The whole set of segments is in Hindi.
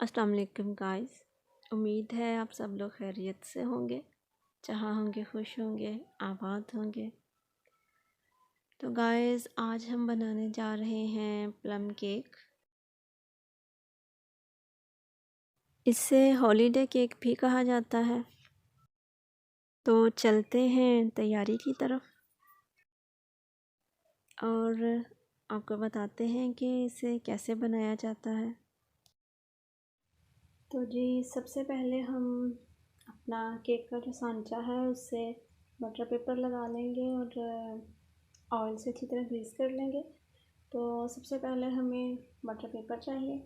अस्सलाम वालेकुम गाइस। उम्मीद है आप सब लोग खैरियत से होंगे, जहाँ होंगे खुश होंगे, आबाद होंगे। तो गाइस आज हम बनाने जा रहे हैं प्लम केक। इसे हॉलीडे केक भी कहा जाता है। तो चलते हैं तैयारी की तरफ और आपको बताते हैं कि इसे कैसे बनाया जाता है। तो जी सबसे पहले हम अपना केक का जो सांचा है उससे बटर पेपर लगा लेंगे और ऑयल से अच्छी तरह ग्रीस कर लेंगे। तो सबसे पहले हमें बटर पेपर चाहिए।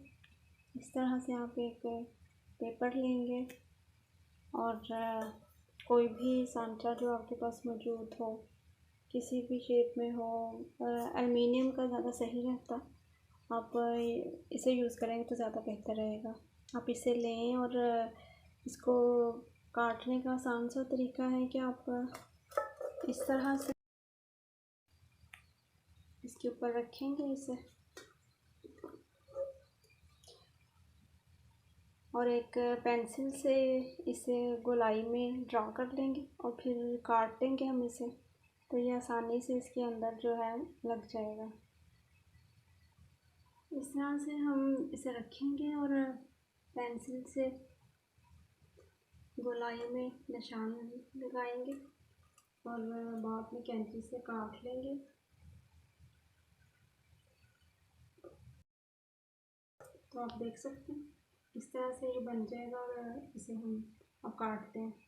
इस तरह से आप एक पेपर लेंगे और कोई भी सांचा जो आपके पास मौजूद हो, किसी भी शेप में हो, एल्युमिनियम का ज़्यादा सही रहता। आप इसे यूज़ करेंगे तो ज़्यादा बेहतर रहेगा। आप इसे लें और इसको काटने का आसान सा तरीका है कि आप इस तरह से इसके ऊपर रखेंगे इसे और एक पेंसिल से इसे गोलाई में ड्रा कर लेंगे और फिर काट देंगे हम इसे, तो ये आसानी से इसके अंदर जो है लग जाएगा। इस तरह से हम इसे रखेंगे और पेंसिल से गोलाई में निशान लगाएंगे और बाद में कैंची से काट लेंगे। तो आप देख सकते हैं इस तरह से ये बन जाएगा और इसे हम अब काटते हैं।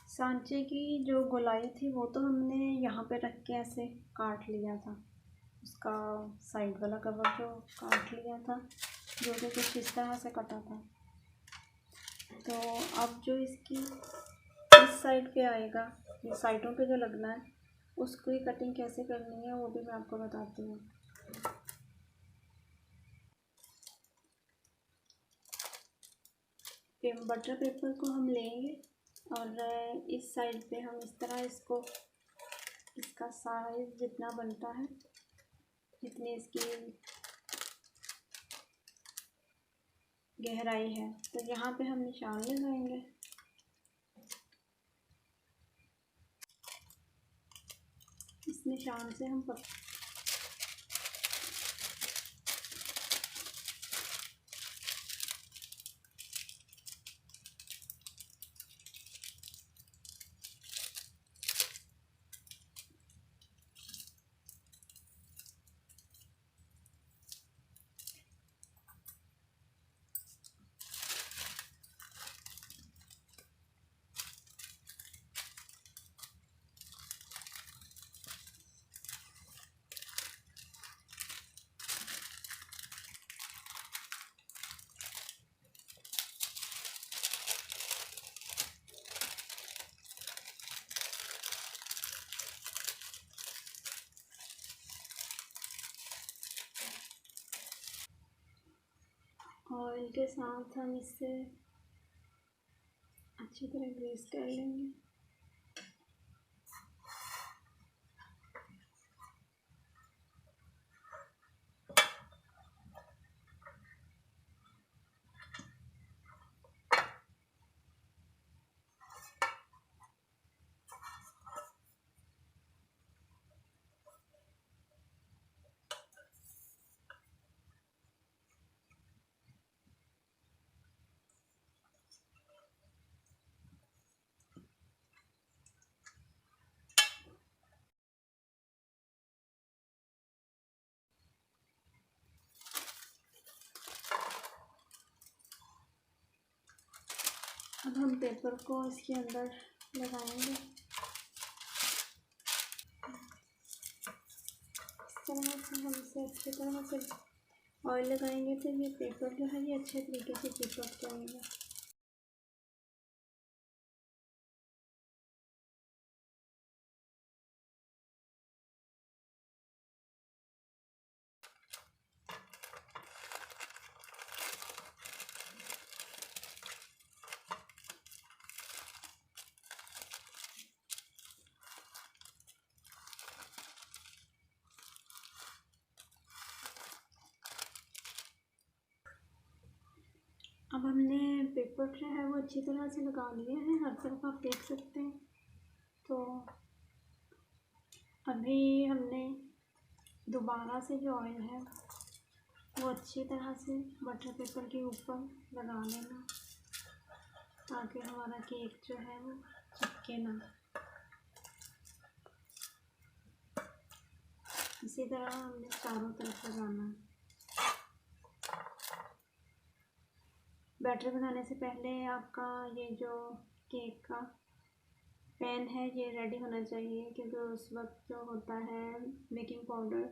सांचे की जो गोलाई थी वो तो हमने यहाँ पे रख के ऐसे काट लिया था, उसका साइड वाला कवर जो काट लिया था, जो कि कुछ इस तरह से कटा था। तो अब जो इसकी इस साइड पे आएगा, ये साइडों पे जो लगना है, उसको ही कटिंग कैसे करनी है वो भी मैं आपको बताती हूँ। बटर पेपर को हम लेंगे और इस साइड पे हम इस तरह इसको, इसका साइज जितना बनता है, जितनी इसकी गहराई है, तो यहाँ पे हम निशान लगाएंगे। इस निशान से हम ऑयल के साथ हम इससे अच्छी तरह ग्रीस कर लेंगे। अब हम पेपर को इसके अंदर लगाएंगे। इस तरह से हम इसे अच्छी तरह से ऑयल लगाएंगे तो ये पेपर जो है ये अच्छे तरीके से चिपक जाएगा। अब हमने पेपर जो है वो अच्छी तरह से लगा लिया है, हर तरफ आप देख सकते हैं। तो अभी हमने दोबारा से जो ऑयल है वो अच्छी तरह से बटर पेपर के ऊपर लगा लेना ताकि हमारा केक जो है वो चिपके ना। इसी तरह हमने चारों तरफ लगाना है। बैटर बनाने से पहले आपका ये जो केक का पैन है ये रेडी होना चाहिए, क्योंकि उस वक्त जो होता है बेकिंग पाउडर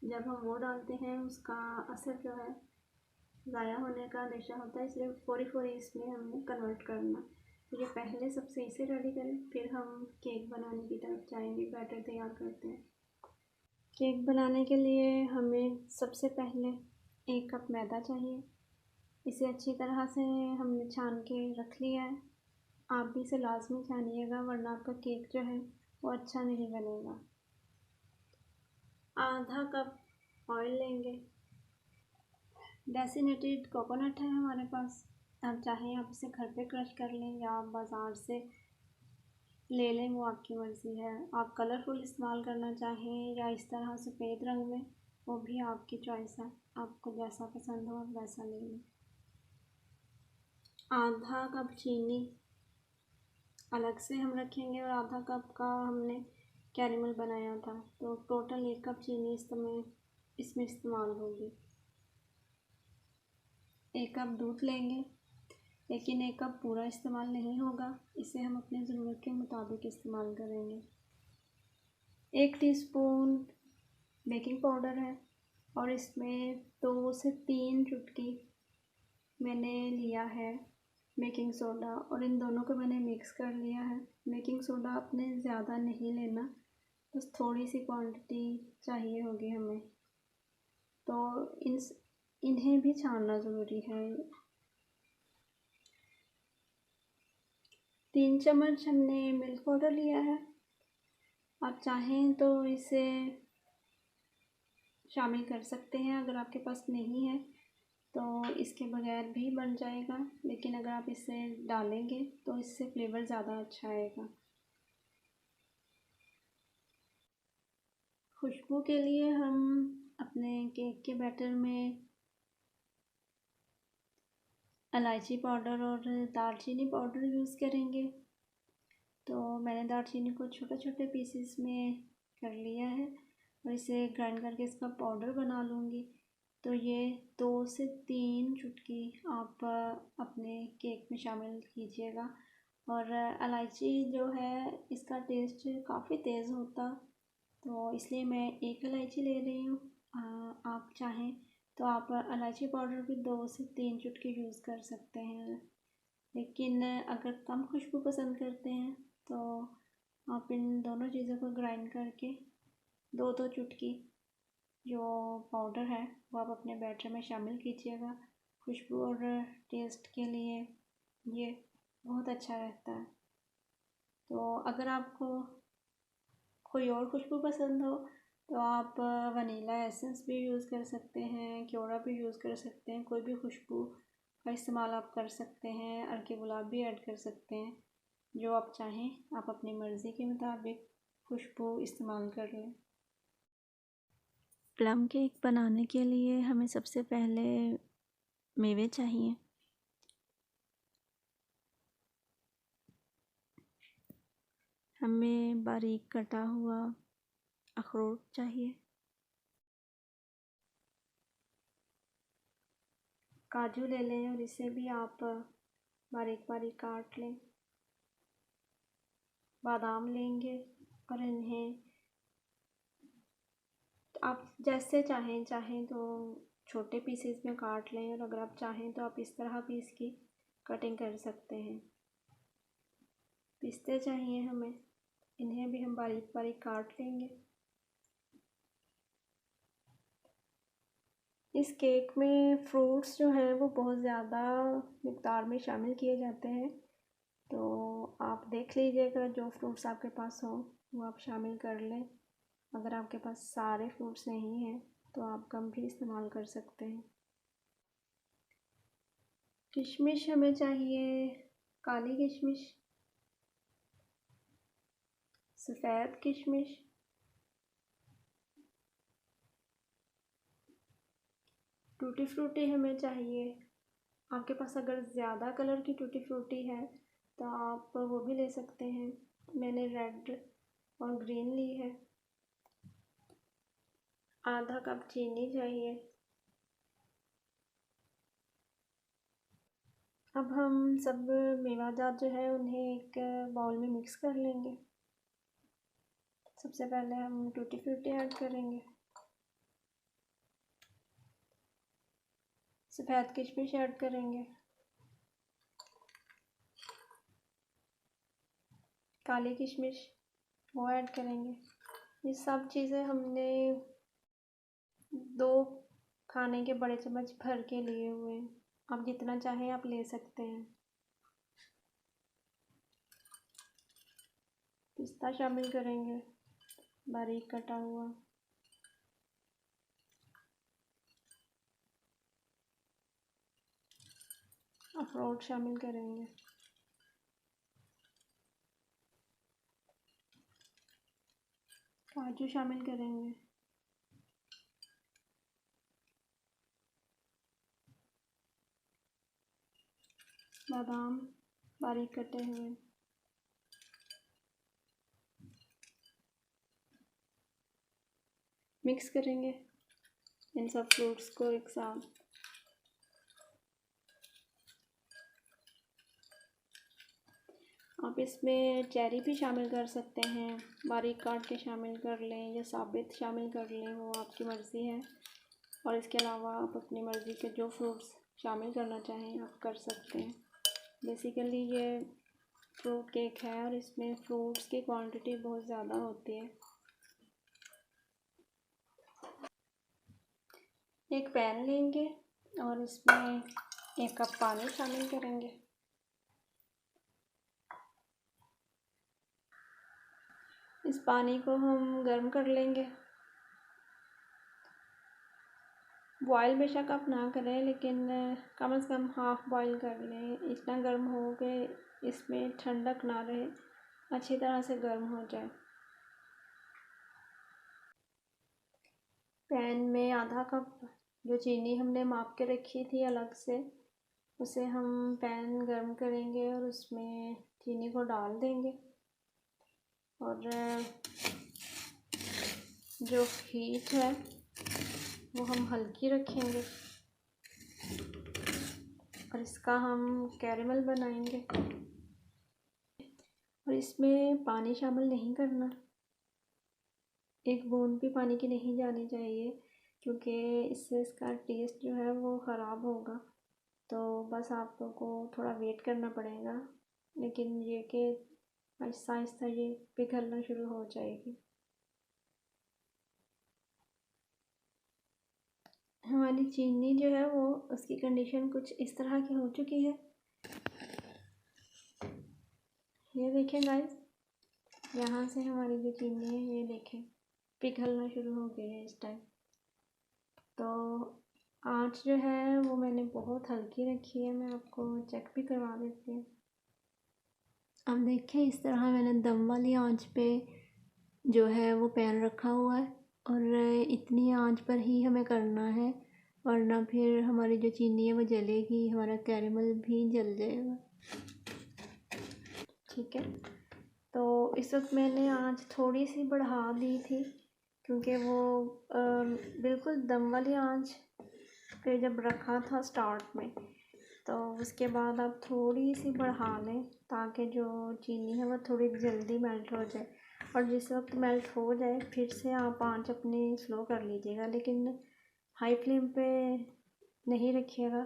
जब हम वो डालते हैं उसका असर जो है ज़ाया होने का अंदेशा होता है, इसलिए फ़ौरी इसमें हमें कन्वर्ट करना। तो ये पहले सब सही से रेडी करें, फिर हम केक बनाने की तरफ जाएंगे। बैटर तैयार करते हैं। केक बनाने के लिए हमें सबसे पहले 1 कप मैदा चाहिए। इसे अच्छी तरह से हमने छान के रख लिया है। आप भी इसे लाजमी छानिएगा वरना आपका केक जो है वो अच्छा नहीं बनेगा। आधा कप ऑयल लेंगे। डेसिनेटेड कोकोनट है हमारे पास, आप चाहें आप इसे घर पे क्रश कर लें या आप बाज़ार से ले लें, वो आपकी मर्ज़ी है। आप कलरफुल इस्तेमाल करना चाहें या इस तरह सफ़ेद रंग में, वो भी आपकी चॉइस है, आपको जैसा पसंद हो आप वैसा ले लें। आधा कप चीनी अलग से हम रखेंगे और आधा कप का हमने कैरेमल बनाया था, तो टोटल 1 कप चीनी इसमें इस्तेमाल होगी। 1 कप दूध लेंगे, लेकिन 1 कप पूरा इस्तेमाल नहीं होगा, इसे हम अपने ज़रूरत के मुताबिक इस्तेमाल करेंगे। 1 टीस्पून बेकिंग पाउडर है और इसमें 2 से 3 चुटकी मैंने लिया है बेकिंग सोडा, और इन दोनों को मैंने मिक्स कर लिया है। बेकिंग सोडा आपने ज़्यादा नहीं लेना, बस थोड़ी सी क्वांटिटी चाहिए होगी हमें, तो इन्हें भी छानना ज़रूरी है। 3 चम्मच हमने मिल्क पाउडर लिया है, आप चाहें तो इसे शामिल कर सकते हैं। अगर आपके पास नहीं है तो इसके बगैर भी बन जाएगा, लेकिन अगर आप इसे डालेंगे तो इससे फ्लेवर ज़्यादा अच्छा आएगा। खुशबू के लिए हम अपने केक के बैटर में इलायची पाउडर और दालचीनी पाउडर यूज़ करेंगे। तो मैंने दालचीनी को छोटे छोटे पीसेस में कर लिया है और इसे ग्राइंड करके इसका पाउडर बना लूँगी। तो ये 2 से 3 चुटकी आप अपने केक में शामिल कीजिएगा। और इलायची जो है इसका टेस्ट काफ़ी तेज़ होता, तो इसलिए मैं 1 इलायची ले रही हूँ। आप चाहें तो आप इलायची पाउडर भी 2 से 3 चुटकी यूज़ कर सकते हैं, लेकिन अगर कम खुशबू पसंद करते हैं तो आप इन दोनों चीज़ों को ग्राइंड करके 2-2 चुटकी जो पाउडर है वो आप अपने बैटर में शामिल कीजिएगा। खुशबू और टेस्ट के लिए ये बहुत अच्छा रहता है। तो अगर आपको कोई और खुशबू पसंद हो तो आप वनीला एसेंस भी यूज़ कर सकते हैं, क्योरा भी यूज़ कर सकते हैं, कोई भी खुशबू का इस्तेमाल आप कर सकते हैं। हल्के गुलाब भी ऐड कर सकते हैं, जो आप चाहें आप अपनी मर्ज़ी के मुताबिक खुशबू इस्तेमाल कर लें। प्लम केक बनाने के लिए हमें सबसे पहले मेवे चाहिए। हमें बारीक कटा हुआ अखरोट चाहिए। काजू ले लें और इसे भी आप बारीक बारीक काट लें। बादाम लेंगे और इन्हें आप जैसे चाहें तो छोटे पीसेस में काट लें, और अगर आप चाहें तो आप इस तरह भी इसकी कटिंग कर सकते हैं। पिस्ते चाहिए हमें, इन्हें भी हम बारीक बारीक काट लेंगे। इस केक में फ्रूट्स जो हैं वो बहुत ज़्यादा मिक़दार में शामिल किए जाते हैं, तो आप देख लीजिएगा जो फ्रूट्स आपके पास हो वो आप शामिल कर लें। अगर आपके पास सारे फ्रूट्स नहीं हैं तो आप कम भी इस्तेमाल कर सकते हैं। किशमिश हमें चाहिए, काली किशमिश, सफ़ेद किशमिश, टूटी फ्रूटी हमें चाहिए। आपके पास अगर ज़्यादा कलर की टूटी फ्रूटी है तो आप वो भी ले सकते हैं। मैंने रेड और ग्रीन ली है। आधा कप चीनी चाहिए। अब हम सब मेवाजात जो है उन्हें एक बाउल में मिक्स कर लेंगे। सबसे पहले हम टूटी फ्रूटी ऐड करेंगे, सफ़ेद किशमिश ऐड करेंगे, काली किशमिश वो ऐड करेंगे। ये सब चीज़ें हमने 2 खाने के बड़े चम्मच भर के लिए हुए हैं। आप जितना चाहें आप ले सकते हैं। पिस्ता शामिल करेंगे, बारीक कटा हुआ। अखरोट शामिल करेंगे। काजू शामिल करेंगे। बादाम बारीक कटे हुए। मिक्स करेंगे इन सब फ्रूट्स को एक साथ। आप इसमें चेरी भी शामिल कर सकते हैं, बारीक काट के शामिल कर लें या साबित शामिल कर लें, वो आपकी मर्ज़ी है। और इसके अलावा आप अपनी मर्ज़ी के जो फ्रूट्स शामिल करना चाहें आप कर सकते हैं। बेसिकली ये फ्रूट केक है और इसमें फ्रूट्स की क्वांटिटी बहुत ज़्यादा होती है। एक पैन लेंगे और इसमें 1 कप पानी शामिल करेंगे। इस पानी को हम गर्म कर लेंगे। बॉयल बेशक आप ना करें, लेकिन कम से कम हाफ़ बॉयल कर लें। इतना गर्म हो कि इसमें ठंडक ना रहे, अच्छी तरह से गर्म हो जाए। पैन में आधा कप जो चीनी हमने माप के रखी थी अलग से, उसे हम पैन गर्म करेंगे और उसमें चीनी को डाल देंगे। और जो हीट है वो हम हल्की रखेंगे और इसका हम कैरेमल बनाएंगे। और इसमें पानी शामिल नहीं करना, एक बूंद भी पानी की नहीं जानी चाहिए, क्योंकि इससे इसका टेस्ट जो है वो ख़राब होगा। तो बस आप लोगों को थोड़ा वेट करना पड़ेगा, लेकिन ये कि आहिस्ता आहिस्ता ये पिघलना शुरू हो जाएगी। हमारी चीनी जो है वो उसकी कंडीशन कुछ इस तरह की हो चुकी है। ये देखें गाइस, यहाँ से हमारी जो चीनी है ये देखें पिघलना शुरू हो गई है इस टाइम। तो आँच जो है वो मैंने बहुत हल्की रखी है, मैं आपको चेक भी करवा देती हूँ। अब देखें इस तरह मैंने दम वाली आँच पे जो है वो पैन रखा हुआ है, और इतनी आंच पर ही हमें करना है, वरना फिर हमारी जो चीनी है वो जलेगी, हमारा कैरेमल भी जल जाएगा। ठीक है, तो इस वक्त मैंने आंच थोड़ी सी बढ़ा दी थी, क्योंकि वो बिल्कुल दम वाली आंच पे जब रखा था स्टार्ट में तो उसके बाद आप थोड़ी सी बढ़ा लें ताकि जो चीनी है वो थोड़ी जल्दी मेल्ट हो जाए। और जिस वक्त मेल्ट हो जाए फिर से आप आंच अपनी स्लो कर लीजिएगा, लेकिन हाई फ्लेम पे नहीं रखिएगा,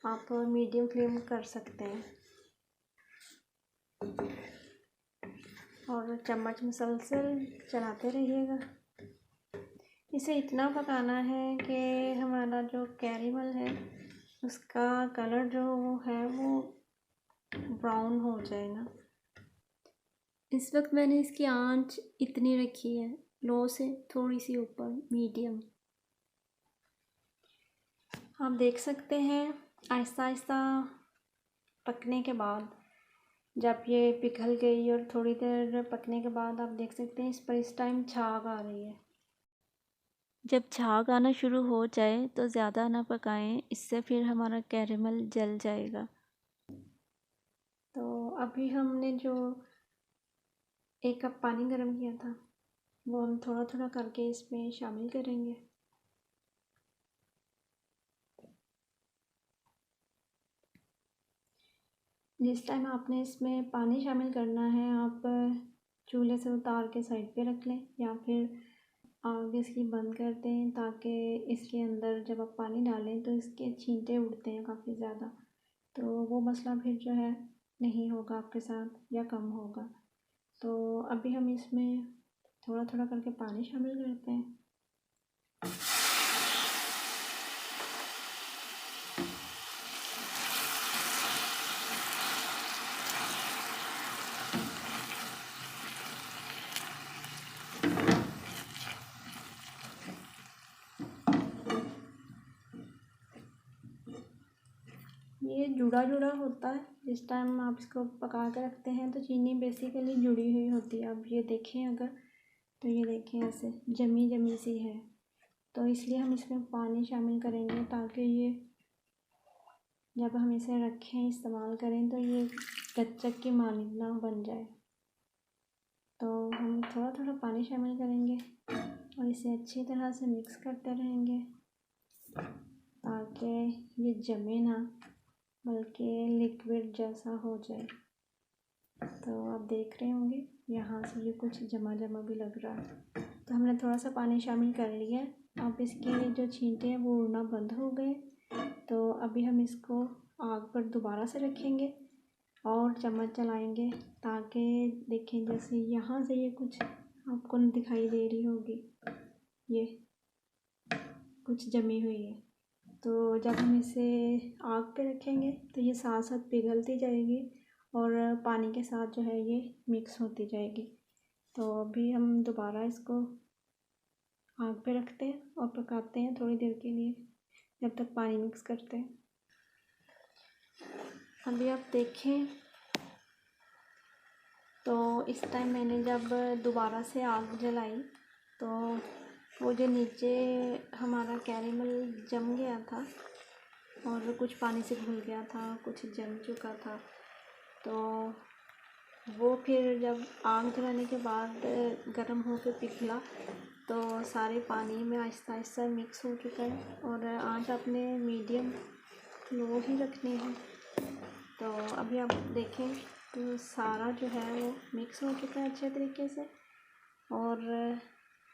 आप मीडियम फ्लेम कर सकते हैं। और चम्मच मुसलसल चलाते रहिएगा। इसे इतना पकाना है कि हमारा जो कैरेमल है उसका कलर जो है वो ब्राउन हो जाए ना। इस वक्त मैंने इसकी आंच इतनी रखी है, लो से थोड़ी सी ऊपर, मीडियम। आप देख सकते हैं आहिस्ता आहिस्ता पकने के बाद जब ये पिघल गई और थोड़ी देर पकने के बाद आप देख सकते हैं इस पर इस टाइम झाग आ रही है। जब झाग आना शुरू हो जाए तो ज़्यादा ना पकाएं, इससे फिर हमारा कैरेमल जल जाएगा। तो अभी हमने जो 1 कप पानी गर्म किया था वो हम थोड़ा थोड़ा करके इसमें शामिल करेंगे। जिस टाइम आपने इसमें पानी शामिल करना है आप चूल्हे से उतार के साइड पे रख लें या फिर आग इसकी बंद कर दें, ताकि इसके अंदर जब आप पानी डालें तो इसके छींटे उड़ते हैं काफ़ी ज़्यादा, तो वो मसला फिर जो है नहीं होगा आपके साथ या कम होगा। तो अभी हम इसमें थोड़ा थोड़ा करके पानी शामिल करते हैं। ये जुड़ा जुड़ा होता है, जिस टाइम आप इसको पका के रखते हैं तो चीनी बेसिकली जुड़ी हुई होती है। अब ये देखें अगर, तो ये देखें ऐसे जमी जमी सी है, तो इसलिए हम इसमें पानी शामिल करेंगे ताकि ये जब हम इसे रखें इस्तेमाल करें तो ये गच्चक की मानद ना बन जाए। तो हम थोड़ा थोड़ा पानी शामिल करेंगे और इसे अच्छी तरह से मिक्स करते रहेंगे ताकि ये जमे ना, बल्कि लिक्विड जैसा हो जाए। तो आप देख रहे होंगे यहाँ से ये कुछ जमा जमा भी लग रहा है। तो हमने थोड़ा सा पानी शामिल कर लिया है। अब इसके जो छींटे हैं वो उड़ना बंद हो गए। तो अभी हम इसको आग पर दोबारा से रखेंगे और चम्मच चलाएंगे ताकि देखें जैसे यहाँ से ये कुछ आपको दिखाई दे रही होगी, ये कुछ जमी हुई है। तो जब हम इसे आग पे रखेंगे तो ये साथ साथ पिघलती जाएगी और पानी के साथ जो है ये मिक्स होती जाएगी। तो अभी हम दोबारा इसको आग पे रखते हैं और पकाते हैं थोड़ी देर के लिए, जब तक पानी मिक्स करते हैं। अभी आप देखें तो इस टाइम मैंने जब दोबारा से आग जलाई तो वो जो नीचे हमारा कैरेमल जम गया था और कुछ पानी से घुल गया था, कुछ जम चुका था, तो वो फिर जब आग जलाने के बाद गर्म होकर पिघला तो सारे पानी में आहिस्ता आहिस्ता मिक्स हो चुका है। और आंच आपने मीडियम लो ही रखनी है। तो अभी आप देखें तो सारा जो है वो मिक्स हो चुका है अच्छे तरीके से और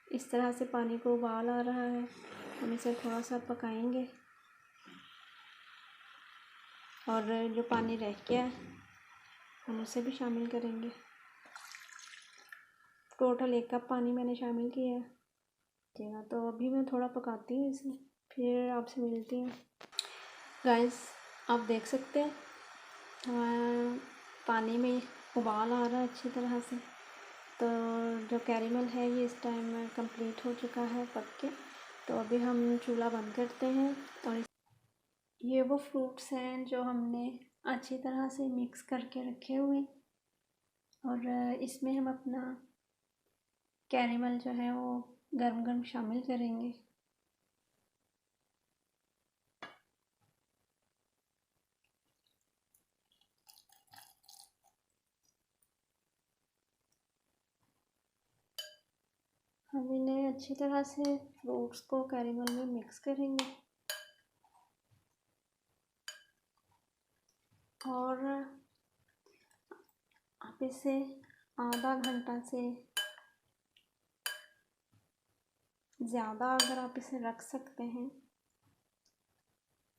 इस तरह से पानी को उबाल आ रहा है। हम इसे थोड़ा सा पकाएंगे और जो पानी रह गया है हम उसे भी शामिल करेंगे। टोटल 1 कप पानी मैंने शामिल किया है। ठीक है, तो अभी मैं थोड़ा पकाती हूँ इसे, फिर आपसे मिलती हूँ। गाइस आप देख सकते हैं पानी में उबाल आ रहा है अच्छी तरह से। तो जो कैरेमल है ये इस टाइम कंप्लीट हो चुका है पक के। तो अभी हम चूल्हा बंद करते हैं और ये वो फ्रूट्स हैं जो हमने अच्छी तरह से मिक्स करके रखे हुए और इसमें हम अपना कैरेमल जो है वो गरम गरम शामिल करेंगे। हम इन्हें अच्छी तरह से फ्रूट्स को कैरेमल में मिक्स करेंगे। और आप इसे आधा घंटा से ज़्यादा अगर आप इसे रख सकते हैं,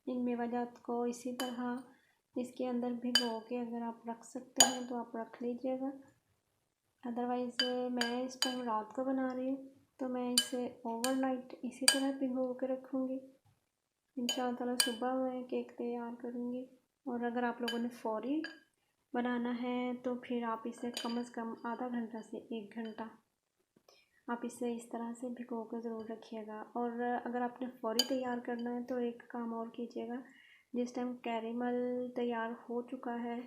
इन मेवाजात को इसी तरह इसके अंदर भिगो के अगर आप रख सकते हैं तो आप रख लीजिएगा। अदरवाइज़ मैं इस टाइम रात को बना रही हूँ तो मैं इसे ओवरनाइट इसी तरह भिगो के रखूँगी। इंशाअल्लाह सुबह मैं केक तैयार करूँगी। और अगर आप लोगों ने फ़ौरी बनाना है तो फिर आप इसे कम से कम आधा घंटा से 1 घंटा आप इसे इस तरह से भिगो कर ज़रूर रखिएगा। और अगर आपने फ़ौरी तैयार करना है तो एक काम और कीजिएगा, जिस टाइम कैरेमल तैयार हो चुका है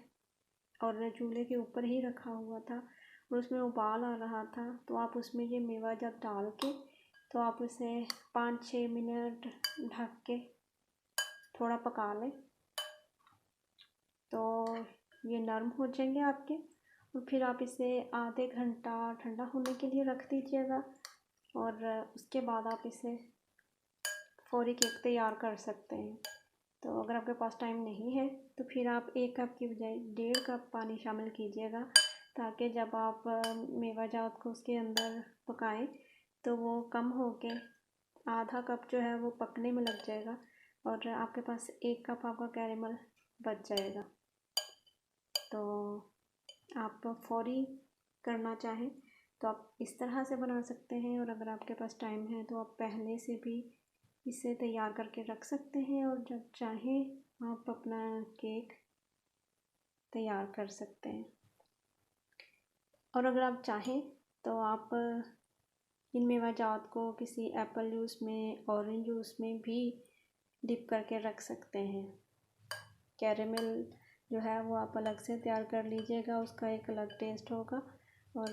और चूल्हे के ऊपर ही रखा हुआ था और उसमें उबाल आ रहा था, तो आप उसमें ये मेवा जब डाल के तो आप उसे 5-6 मिनट ढक के थोड़ा पका लें तो ये नरम हो जाएंगे आपके। और फिर आप इसे आधे घंटा ठंडा होने के लिए रख दीजिएगा और उसके बाद आप इसे फ़ौरी केक तैयार कर सकते हैं। तो अगर आपके पास टाइम नहीं है तो फिर आप 1 कप की बजाय 1.5 कप पानी शामिल कीजिएगा, ताकि जब आप मेवा जात को उसके अंदर पकाएं तो वो कम हो के आधा कप जो है वो पकने में लग जाएगा और आपके पास 1 कप आपका कैरेमल बच जाएगा। तो आप फ़ौरी करना चाहें तो आप इस तरह से बना सकते हैं, और अगर आपके पास टाइम है तो आप पहले से भी इसे तैयार करके रख सकते हैं और जब चाहें आप अपना केक तैयार कर सकते हैं। और अगर आप चाहें तो आप इन मेवा जात को किसी एप्पल जूस में, ऑरेंज जूस में भी डिप करके रख सकते हैं। कैरेमल जो है वो आप अलग से तैयार कर लीजिएगा, उसका एक अलग टेस्ट होगा। और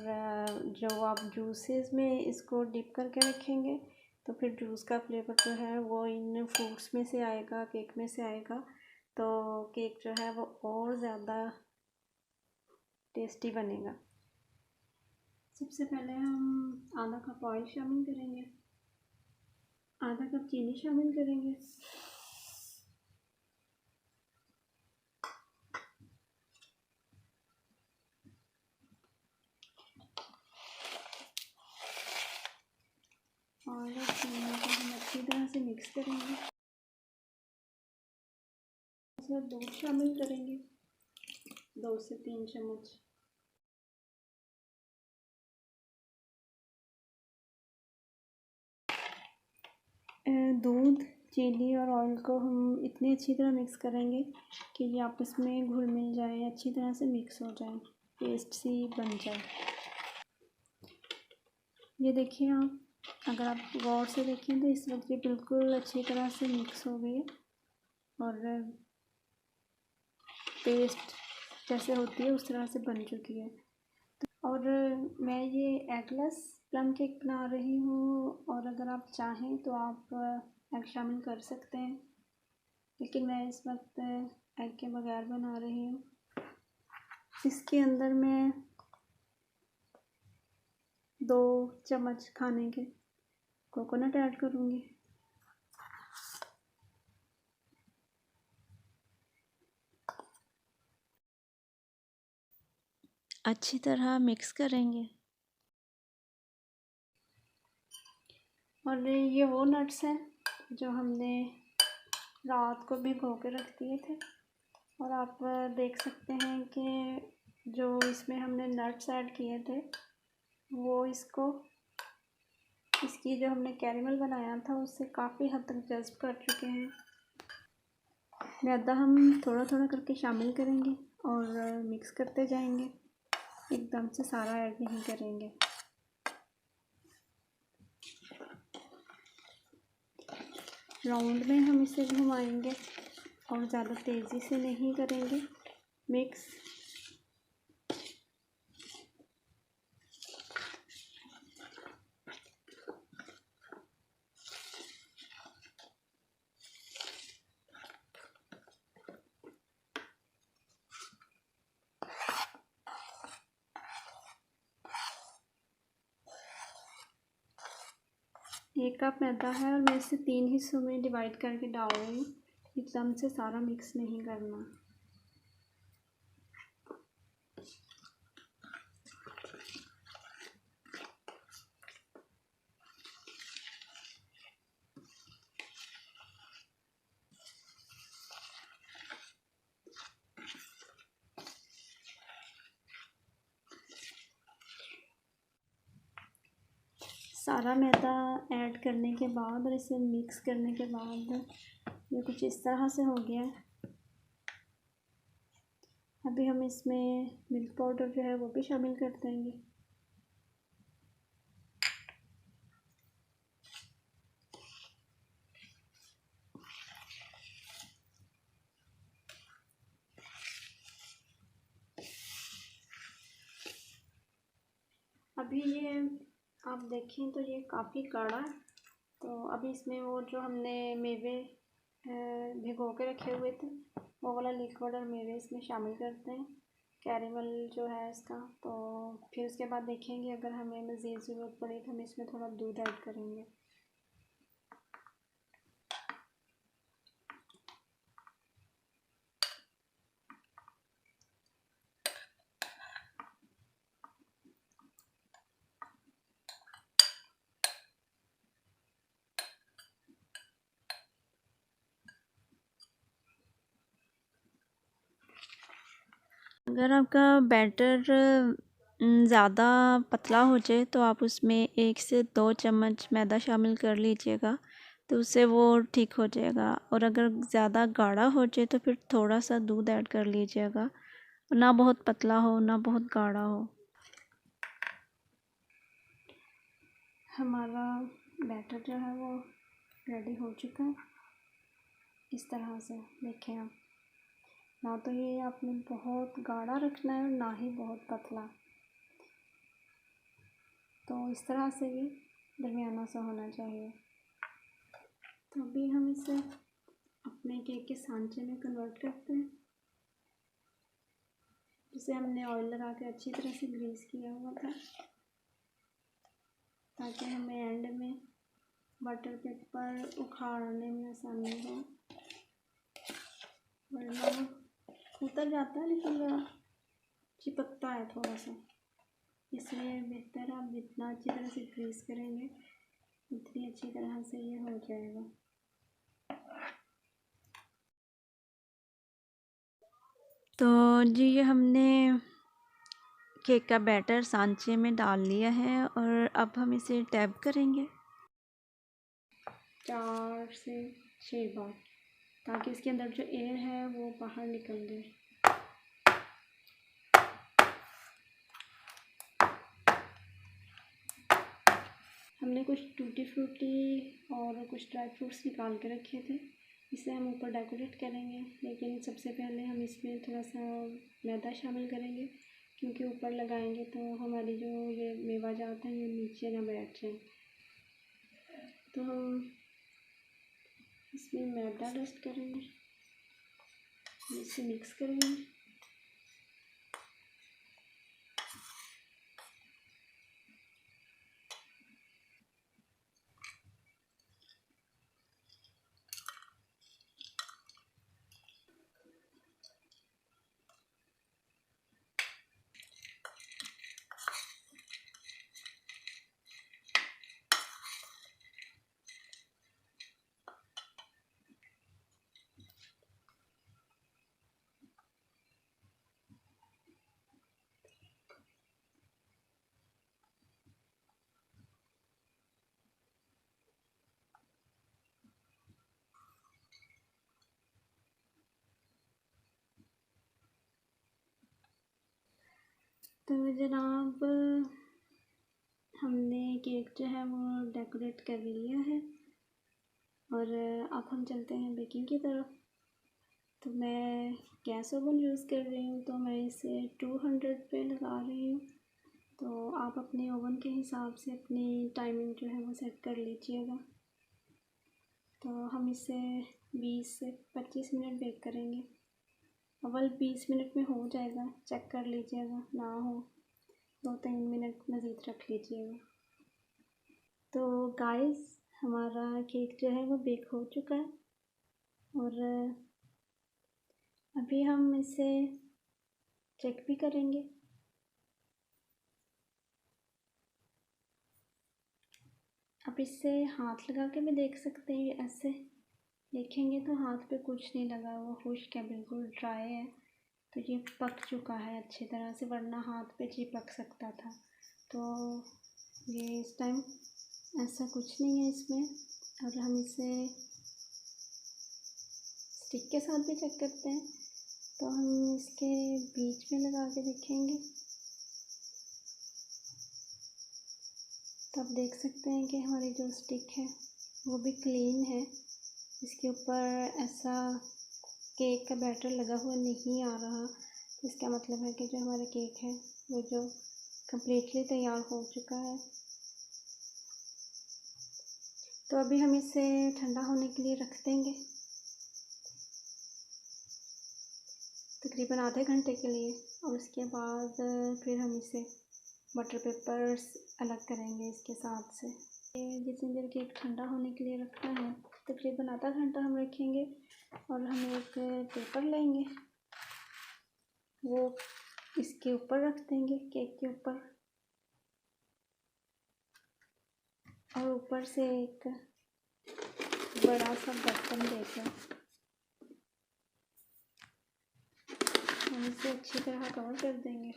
जो आप जूसेस में इसको डिप करके रखेंगे तो फिर जूस का फ्लेवर जो है वो इन फ्रूट्स में से आएगा, केक में से आएगा, तो केक जो है वो और ज़्यादा टेस्टी बनेगा। सबसे पहले हम आधा कप ऑयल शामिल करेंगे, आधा कप चीनी शामिल करेंगे, और चीनी को हम अच्छी तरह से मिक्स करेंगे। इसमें दूध शामिल करेंगे 2 से 3 चम्मच। दूध, चीनी और ऑयल को हम इतनी अच्छी तरह मिक्स करेंगे कि ये आपस में घुल मिल जाए, अच्छी तरह से मिक्स हो जाए, पेस्ट सी बन जाए। ये देखिए आप, अगर आप गौर से देखें तो इस वक्त ये बिल्कुल अच्छी तरह से मिक्स हो गई है और पेस्ट जैसे होती है उस तरह से बन चुकी है। और मैं ये एगलेस प्लम केक बना रही हूँ, और अगर आप चाहें तो आप एग शामिल कर सकते हैं, लेकिन मैं इस वक्त एग के बगैर बना रही हूँ। इसके अंदर मैं 2 चम्मच खाने के कोकोनट ऐड करूँगी। अच्छी तरह मिक्स करेंगे। और ये वो नट्स हैं जो हमने रात को भिगो के रख दिए थे, और आप देख सकते हैं कि जो इसमें हमने नट्स ऐड किए थे वो इसकी जो हमने कैरेमल बनाया था उससे काफ़ी हद तक जज़्ब कर चुके हैं। मैदा हम थोड़ा थोड़ा करके शामिल करेंगे और मिक्स करते जाएंगे, एकदम से सारा ऐड नहीं करेंगे। राउंड में हम इसे घुमाएंगे और ज़्यादा तेज़ी से नहीं करेंगे मिक्स। एक कप मैदा है और मैं इसे 3 हिस्सों में डिवाइड करके डाल रही हूँ, एकदम से सारा मिक्स नहीं करना। सारा मैदा ऐड करने के बाद और इसे मिक्स करने के बाद ये कुछ इस तरह से हो गया है। अभी हम इसमें मिल्क पाउडर जो है वो भी शामिल कर देंगे। अभी ये आप देखें तो ये काफ़ी गाढ़ा है। तो अभी इसमें वो जो हमने मेवे भिगो के रखे हुए थे वो वाला लिक्विड और मेवे इसमें शामिल करते हैं, कैरेमल जो है इसका। तो फिर उसके बाद देखेंगे अगर हमें मज़ीद ज़रूरत पड़े तो हम इसमें थोड़ा दूध ऐड करेंगे। अगर आपका बैटर ज़्यादा पतला हो जाए तो आप उसमें 1 से 2 चम्मच मैदा शामिल कर लीजिएगा, तो उससे वो ठीक हो जाएगा। और अगर ज़्यादा गाढ़ा हो जाए तो फिर थोड़ा सा दूध ऐड कर लीजिएगा, ना बहुत पतला हो ना बहुत गाढ़ा हो। हमारा बैटर जो है वो रेडी हो चुका है। इस तरह से देखें आप, ना तो ये आपने बहुत गाढ़ा रखना है और ना ही बहुत पतला, तो इस तरह से ये दरमियाना सा होना चाहिए। तो अभी हम इसे अपने केक के सांचे में कन्वर्ट करते हैं, जिसे हमने ऑयल लगा के अच्छी तरह से ग्रीस किया हुआ था, ताकि हमें एंड में बटर पेपर उखाड़ने में आसानी हो। वरना उतर जाता है लेकिन चिपकता है थोड़ा सा, इसलिए बेहतर आप जितना अच्छी तरह से ग्रीस करेंगे उतनी अच्छी तरह से ये हो जाएगा। तो जी ये हमने केक का बैटर सांचे में डाल लिया है और अब हम इसे टैप करेंगे 4 से 6 बार, ताकि इसके अंदर जो एयर है वो बाहर निकल जाए। हमने कुछ टूटी फ्रूटी और कुछ ड्राई फ्रूट्स निकाल के रखे थे, इसे हम ऊपर डेकोरेट करेंगे। लेकिन सबसे पहले हम इसमें थोड़ा सा मैदा शामिल करेंगे, क्योंकि ऊपर लगाएंगे तो हमारी जो ये मेवा जात है ये नीचे ना बैठ जाए। तो हम इसमें मैदा डस्ट करेंगे, इसे मिक्स करेंगे। तो जनाब हमने केक जो है वो डेकोरेट कर लिया है और अब हम चलते हैं बेकिंग की तरफ। तो मैं गैस ओवन यूज़ कर रही हूँ, तो मैं इसे 200 पे लगा रही हूँ। तो आप अपने ओवन के हिसाब से अपनी टाइमिंग जो है वो सेट कर लीजिएगा। तो हम इसे 20 से 25 मिनट बेक करेंगे। अव्वल 20 मिनट में हो जाएगा, चेक कर लीजिएगा, ना हो 2-3 मिनट मज़ीद रख लीजिएगा। तो गाइस हमारा केक जो है वो बेक हो चुका है और अभी हम इसे चेक भी करेंगे। आप इससे हाथ लगा के भी देख सकते हैं, ऐसे देखेंगे तो हाथ पे कुछ नहीं लगा, वो खुश्क है, बिल्कुल ड्राई है। तो ये पक चुका है अच्छी तरह से, वरना हाथ पे चिपक सकता था। तो ये इस टाइम ऐसा कुछ नहीं है इसमें। और हम इसे स्टिक के साथ भी चेक करते हैं, तो हम इसके बीच में लगा के देखेंगे। तो आप देख सकते हैं कि हमारी जो स्टिक है वो भी क्लीन है। इसके ऊपर ऐसा केक का बैटर लगा हुआ नहीं आ रहा, तो इसका मतलब है कि जो हमारा केक है वो जो कम्प्लीटली तैयार हो चुका है। तो अभी हम इसे ठंडा होने के लिए रख देंगे, तकरीबन आधे घंटे के लिए। और उसके बाद फिर हम इसे बटर पेपर्स अलग करेंगे इसके साथ से। जितनी देर केक ठंडा होने के लिए रखना है, तकरीबन आधा घंटा हम रखेंगे। और हम एक पेपर लेंगे, वो इसके ऊपर रख देंगे, केक के ऊपर। और ऊपर से एक बड़ा सा बर्तन देकर हम इसे अच्छी तरह कवर कर देंगे।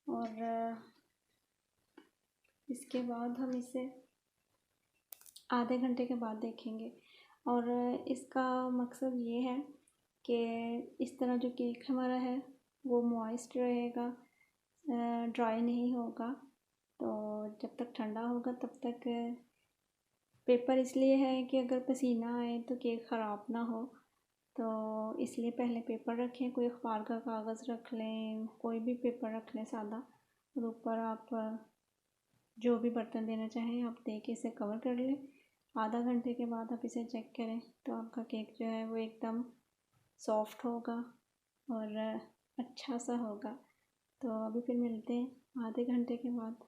और इसके बाद हम इसे आधे घंटे के बाद देखेंगे। और इसका मकसद ये है कि इस तरह जो केक हमारा है वो मॉइस्ट रहेगा, ड्राई नहीं होगा। तो जब तक ठंडा होगा तब तक पेपर इसलिए है कि अगर पसीना आए तो केक ख़राब ना हो, तो इसलिए पहले पेपर रखें। कोई अखबार का कागज़ रख लें, कोई भी पेपर रख लें सादा, और ऊपर आप जो भी बर्तन देना चाहें आप दे के इसे कवर कर लें। आधा घंटे के बाद आप इसे चेक करें तो आपका केक जो है वो एकदम सॉफ्ट होगा और अच्छा सा होगा। तो अभी फिर मिलते हैं आधे घंटे के बाद।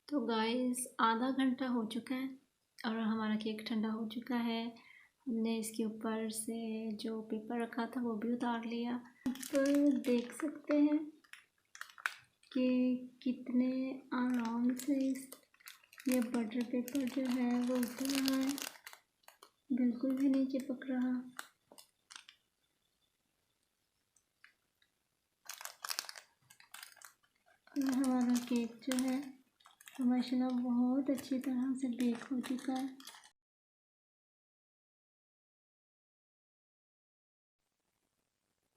तो गाइस, आधा घंटा हो चुका है और हमारा केक ठंडा हो चुका है। हमने इसके ऊपर से जो पेपर रखा था वो भी उतार लिया। तो देख सकते हैं कि कितने आराम से ये बटर पेपर जो है वो उतर रहा है, बिल्कुल भी नहीं चिपक रहा। और हमारा केक जो है तो माशाल्लाह बहुत अच्छी तरह से बेक हो चुका है।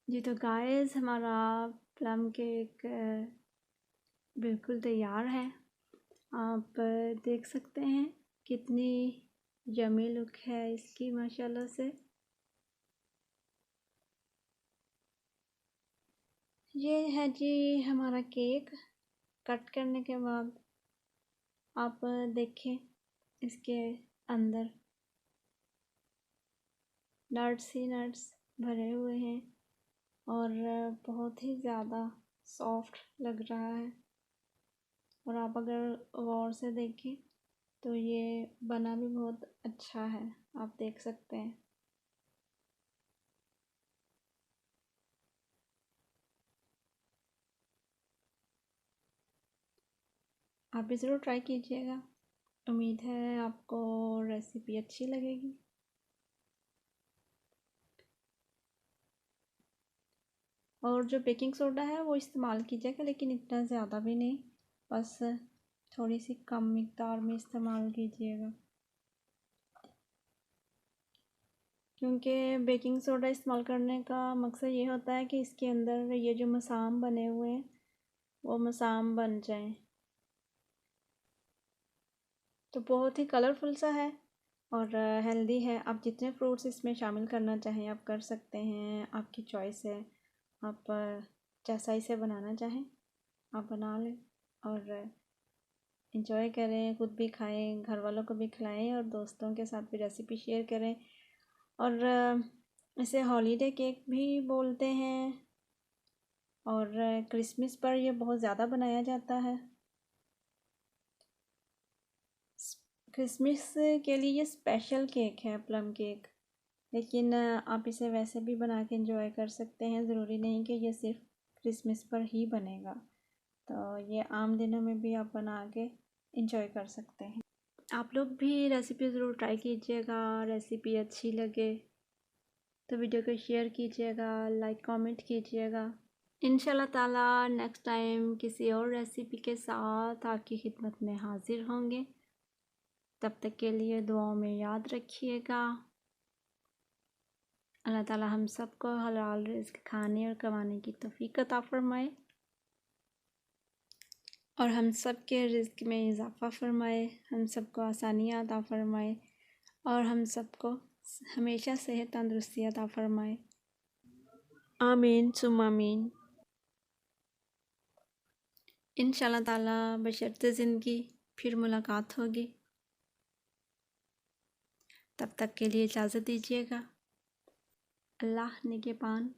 जी तो गाइस, हमारा प्लम केक बिल्कुल तैयार है। आप देख सकते हैं कितनी यमी लुक है इसकी माशाल्लाह से। ये है जी हमारा केक कट करने के बाद। आप देखें इसके अंदर नट्स ही नट्स भरे हुए हैं और बहुत ही ज़्यादा सॉफ्ट लग रहा है। और आप अगर गौर से देखें तो ये बना भी बहुत अच्छा है, आप देख सकते हैं। आप भी ज़रूर ट्राई कीजिएगा। उम्मीद है आपको रेसिपी अच्छी लगेगी। और जो बेकिंग सोडा है वो इस्तेमाल कीजिएगा, लेकिन इतना ज़्यादा भी नहीं, बस थोड़ी सी कम मिकदार में इस्तेमाल कीजिएगा। क्योंकि बेकिंग सोडा इस्तेमाल करने का मकसद ये होता है कि इसके अंदर ये जो मसाम बने हुए हैं वो मसाम बन जाएं। तो बहुत ही कलरफुल सा है और हेल्दी है। आप जितने फ्रूट्स इसमें शामिल करना चाहें आप कर सकते हैं, आपकी चॉइस है। आप जैसा इसे बनाना चाहें आप बना लें और इंजॉय करें, खुद भी खाएं, घर वालों को भी खिलाएं और दोस्तों के साथ भी रेसिपी शेयर करें। और इसे हॉलीडे केक भी बोलते हैं और क्रिसमस पर यह बहुत ज़्यादा बनाया जाता है। क्रिसमस के लिए ये स्पेशल केक है प्लम केक, लेकिन आप इसे वैसे भी बना के इंजॉय कर सकते हैं। ज़रूरी नहीं कि ये सिर्फ क्रिसमस पर ही बनेगा, तो ये आम दिनों में भी आप बना के इंजॉय कर सकते हैं। आप लोग भी रेसिपी ज़रूर ट्राई कीजिएगा। रेसिपी अच्छी लगे तो वीडियो को शेयर कीजिएगा, लाइक कमेंट कीजिएगा। इंशाल्लाह ताला नेक्स्ट टाइम किसी और रेसिपी के साथ आपकी खिदमत में हाज़िर होंगे। तब तक के लिए दुआओं में याद रखिएगा। अल्लाह ताला हम सबको हलाल रिज़्क़ खाने और कमाने की तौफ़ीक अता फ़रमाए और हम सब के रिज़्क़ में इज़ाफ़ा फ़रमाए, हम सबको आसानियाँ अता फ़रमाए और हम सबको हमेशा सेहत तंदुरुस्ती अता फ़रमाए। आमीन सुम्मा आमीन। इंशाल्लाह ताला बशर्ते ज़िंदगी फिर मुलाकात होगी। तब तक के लिए इजाज़त दीजिएगा। अल्लाह निगहबान।